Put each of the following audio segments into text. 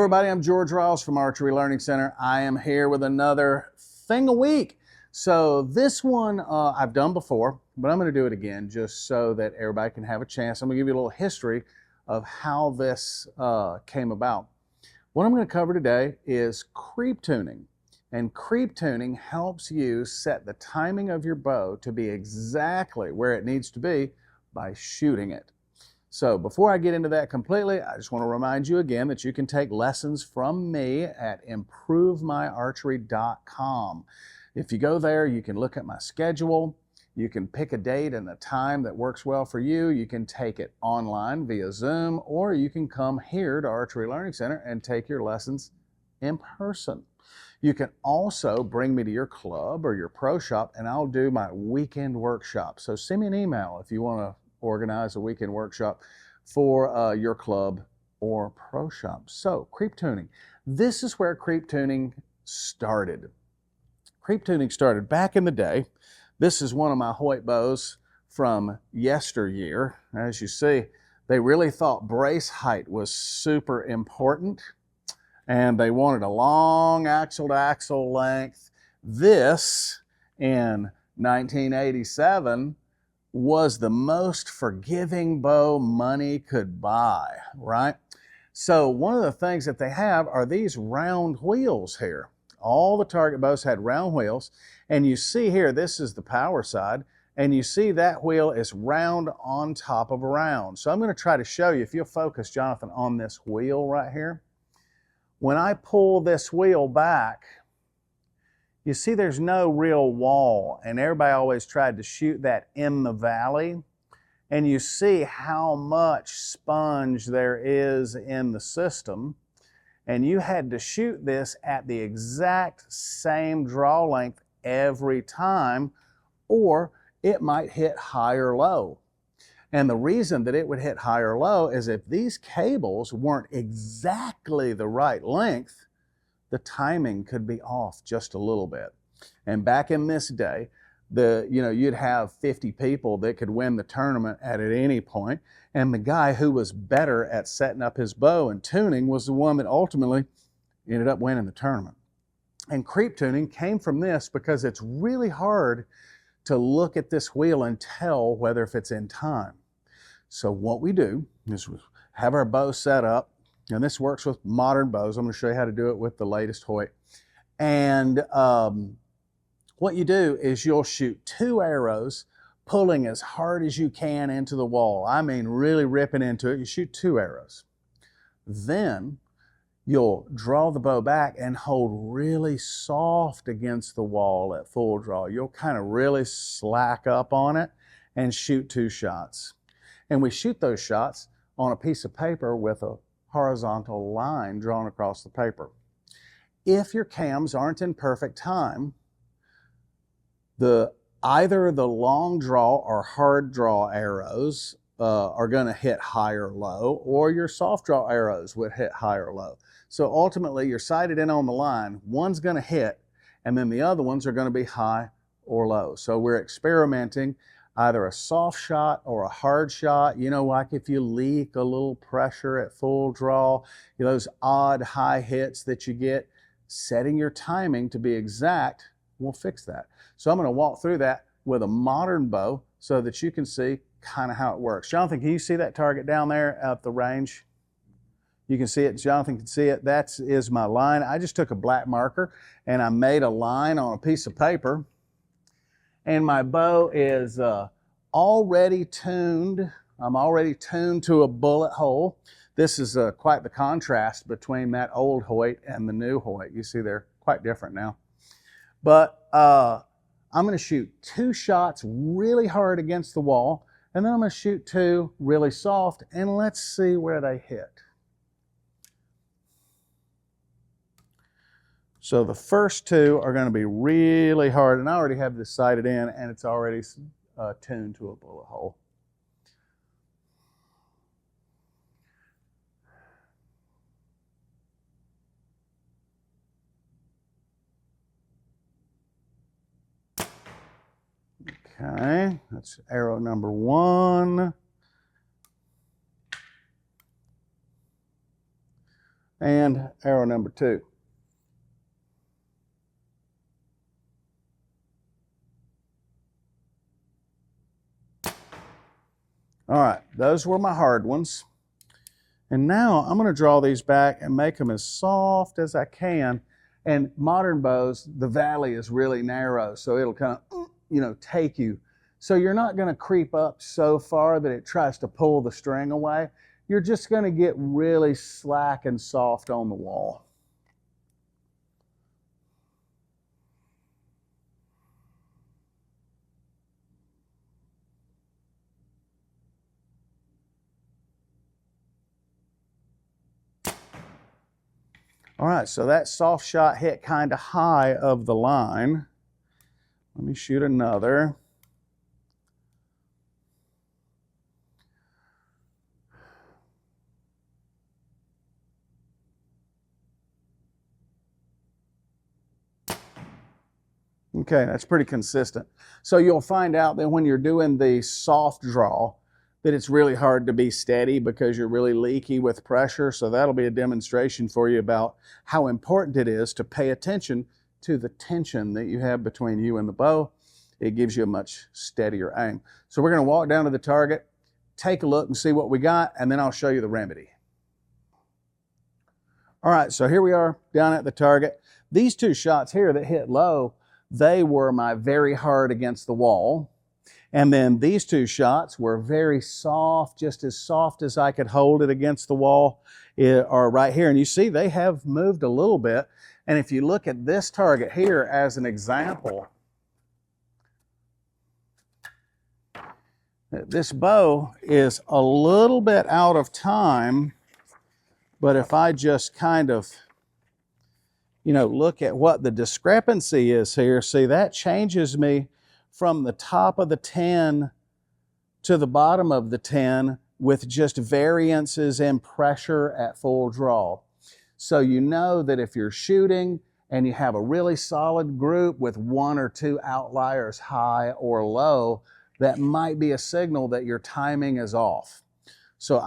everybody, I'm George Ross from Archery Learning Center. I am here with another thing a week. So this one I've done before, but I'm going to do it again just so that everybody can have a chance. I'm going to give you a little history of how this came about. What I'm going to cover today is creep tuning. And creep tuning helps you set the timing of your bow to be exactly where it needs to be by shooting it. So before I get into that completely, I just want to remind you again that you can take lessons from me at improvemyarchery.com. If you go there, you can look at my schedule. You can pick a date and a time that works well for you. You can take it online via Zoom, or you can come here to Archery Learning Center and take your lessons in person. You can also bring me to your club or your pro shop, and I'll do my weekend workshop. So send me an email if you want to organize a weekend workshop for your club or pro shop. So creep tuning. This is where creep tuning started. Creep tuning started back in the day. This is one of my Hoyt bows from yesteryear. As you see, they really thought brace height was super important, and they wanted a long axle-to-axle length. This, in 1987, was the most forgiving bow money could buy, right? So one of the things that they have are these round wheels here. All the target bows had round wheels, and you see here, this is the power side, and you see that wheel is round on top of a round. So I'm going to try to show you, if you'll focus, Jonathan, on this wheel right here. When I pull this wheel back, you see there's no real wall, and everybody always tried to shoot that in the valley, and you see how much sponge there is in the system, and you had to shoot this at the exact same draw length every time, or it might hit high or low. And the reason that it would hit high or low is if these cables weren't exactly the right length, the timing could be off just a little bit. And back in this day, you'd have 50 people that could win the tournament at any point, and the guy who was better at setting up his bow and tuning was the one that ultimately ended up winning the tournament. And creep tuning came from this because it's really hard to look at this wheel and tell whether if it's in time. So what we do is we have our bow set up, and this works with modern bows. I'm going to show you how to do it with the latest Hoyt. And what you do is you'll shoot 2 arrows, pulling as hard as you can into the wall. I mean, really ripping into it. You shoot 2 arrows. Then you'll draw the bow back and hold really soft against the wall at full draw. You'll kind of really slack up on it and shoot 2 shots. And we shoot those shots on a piece of paper with a horizontal line drawn across the paper. If your cams aren't in perfect time, either the long draw or hard draw arrows are going to hit high or low, or your soft draw arrows would hit high or low. So ultimately, you're sighted in on the line, one's going to hit, and then the other ones are going to be high or low. So we're experimenting either a soft shot or a hard shot. You know, like if you leak a little pressure at full draw, those odd high hits that you get, setting your timing to be exact will fix that. So I'm going to walk through that with a modern bow so that you can see kind of how it works. Jonathan, can you see that target down there at the range? You can see it. Jonathan can see it. That is my line. I just took a black marker and I made a line on a piece of paper. And my bow is already tuned. I'm already tuned to a bullet hole. This is quite the contrast between that old Hoyt and the new Hoyt. You see they're quite different now. But I'm going to shoot 2 shots really hard against the wall, and then I'm going to shoot 2 really soft, and let's see where they hit. So the first 2 are going to be really hard, and I already have this sighted in, and it's already tuned to a bullet hole. Okay, that's arrow number 1. And arrow number 2. All right, those were my hard ones. And now I'm going to draw these back and make them as soft as I can. And modern bows, the valley is really narrow, so it'll kind of, take you. So you're not going to creep up so far that it tries to pull the string away. You're just going to get really slack and soft on the wall. All right, so that soft shot hit kind of high of the line. Let me shoot another. Okay, that's pretty consistent. So you'll find out that when you're doing the soft draw, that it's really hard to be steady because you're really leaky with pressure. So that'll be a demonstration for you about how important it is to pay attention to the tension that you have between you and the bow. It gives you a much steadier aim. So we're going to walk down to the target, take a look and see what we got, and then I'll show you the remedy. All right, so here we are down at the target. These 2 shots here that hit low, they were my very hard against the wall. And then these 2 shots were very soft, just as soft as I could hold it against the wall, are right here. And you see they have moved a little bit. And if you look at this target here as an example, this bow is a little bit out of time, but if I just kind of, look at what the discrepancy is here, see that changes me from the top of the 10 to the bottom of the 10 with just variances in pressure at full draw. So you know that if you're shooting and you have a really solid group with 1 or 2 outliers high or low, that might be a signal that your timing is off. So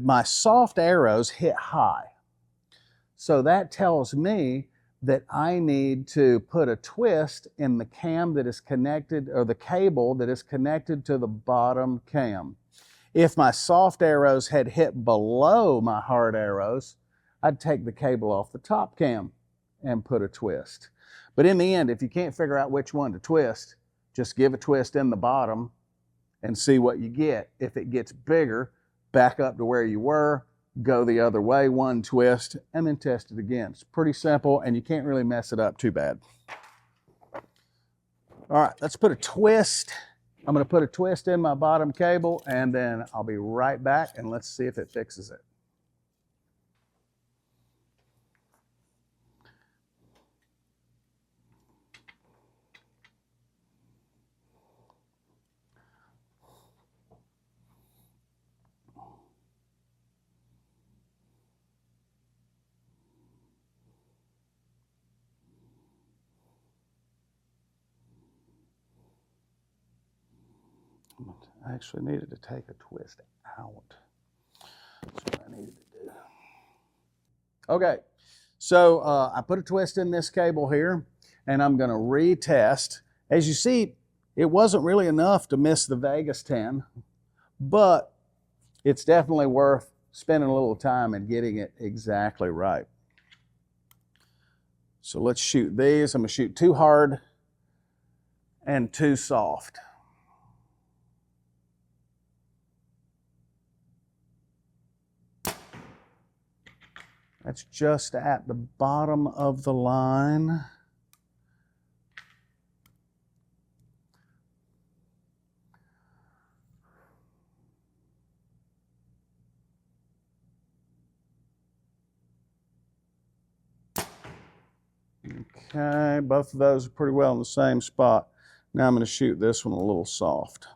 my soft arrows hit high. So that tells me that I need to put a twist in the cam that is connected, or the cable that is connected to the bottom cam. If my soft arrows had hit below my hard arrows, I'd take the cable off the top cam and put a twist. But in the end, if you can't figure out which one to twist, just give a twist in the bottom and see what you get. If it gets bigger, back up to where you were, go the other way, 1 twist, and then test it again. It's pretty simple, and you can't really mess it up too bad. All right, let's put a twist. I'm going to put a twist in my bottom cable, and then I'll be right back, and let's see if it fixes it. I actually needed to take a twist out. That's what I needed to do. Okay, so I put a twist in this cable here, and I'm going to retest. As you see, it wasn't really enough to miss the Vegas 10, but it's definitely worth spending a little time and getting it exactly right. So let's shoot these. I'm going to shoot 2 hard and 2 soft. That's just at the bottom of the line. Okay, both of those are pretty well in the same spot. Now I'm going to shoot this one a little soft.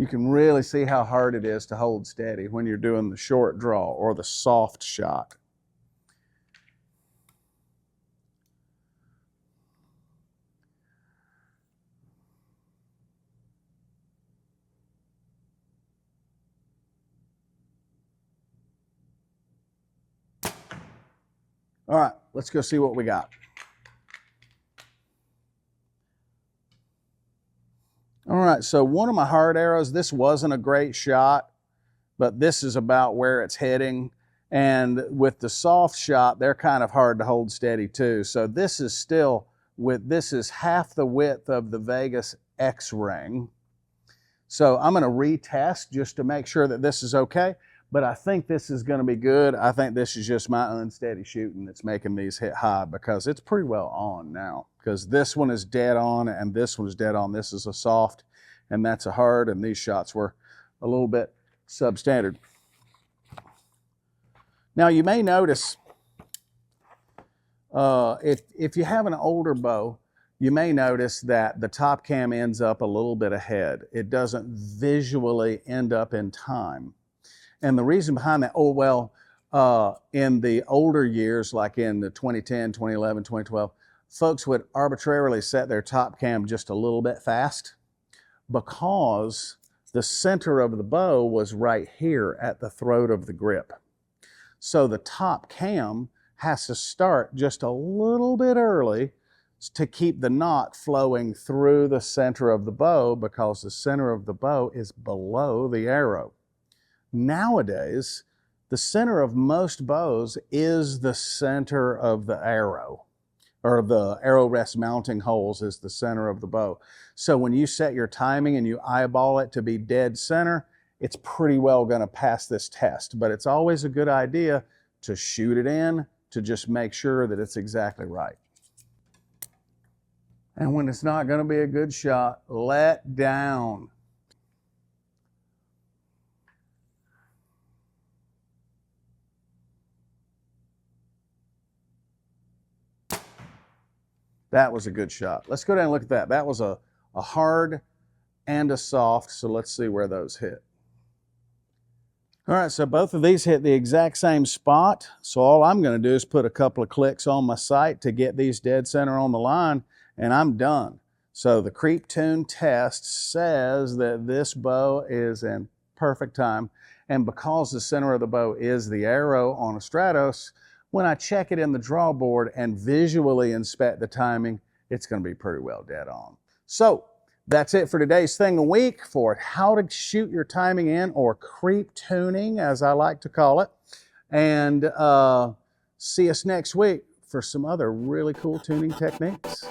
You can really see how hard it is to hold steady when you're doing the short draw or the soft shot. All right, let's go see what we got. All right, so one of my hard arrows, this wasn't a great shot, but this is about where it's heading. And with the soft shot, they're kind of hard to hold steady too. So this is still, this is half the width of the Vegas X ring. So I'm going to retest just to make sure that this is okay. But I think this is going to be good. I think this is just my unsteady shooting that's making these hit high, because it's pretty well on now. Because this one is dead on and this one is dead on. This is a soft and that's a hard, and these shots were a little bit substandard. Now you may notice, if you have an older bow, you may notice that the top cam ends up a little bit ahead. It doesn't visually end up in time. And the reason behind that, in the older years, like in the 2010, 2011, 2012, folks would arbitrarily set their top cam just a little bit fast because the center of the bow was right here at the throat of the grip. So the top cam has to start just a little bit early to keep the knot flowing through the center of the bow, because the center of the bow is below the arrow. Nowadays, the center of most bows is the center of the arrow, or the arrow rest mounting holes is the center of the bow. So when you set your timing and you eyeball it to be dead center, it's pretty well going to pass this test. But it's always a good idea to shoot it in to just make sure that it's exactly right. And when it's not going to be a good shot, let down. That was a good shot. Let's go down and look at that. That was a hard and a soft, so let's see where those hit. All right, so both of these hit the exact same spot. So all I'm going to do is put a couple of clicks on my sight to get these dead center on the line, and I'm done. So the creep tune test says that this bow is in perfect time, and because the center of the bow is the arrow on a Stratos, when I check it in the draw board and visually inspect the timing, it's going to be pretty well dead on. So that's it for today's Thing a Week for how to shoot your timing in, or creep tuning, as I like to call it. And see us next week for some other really cool tuning techniques.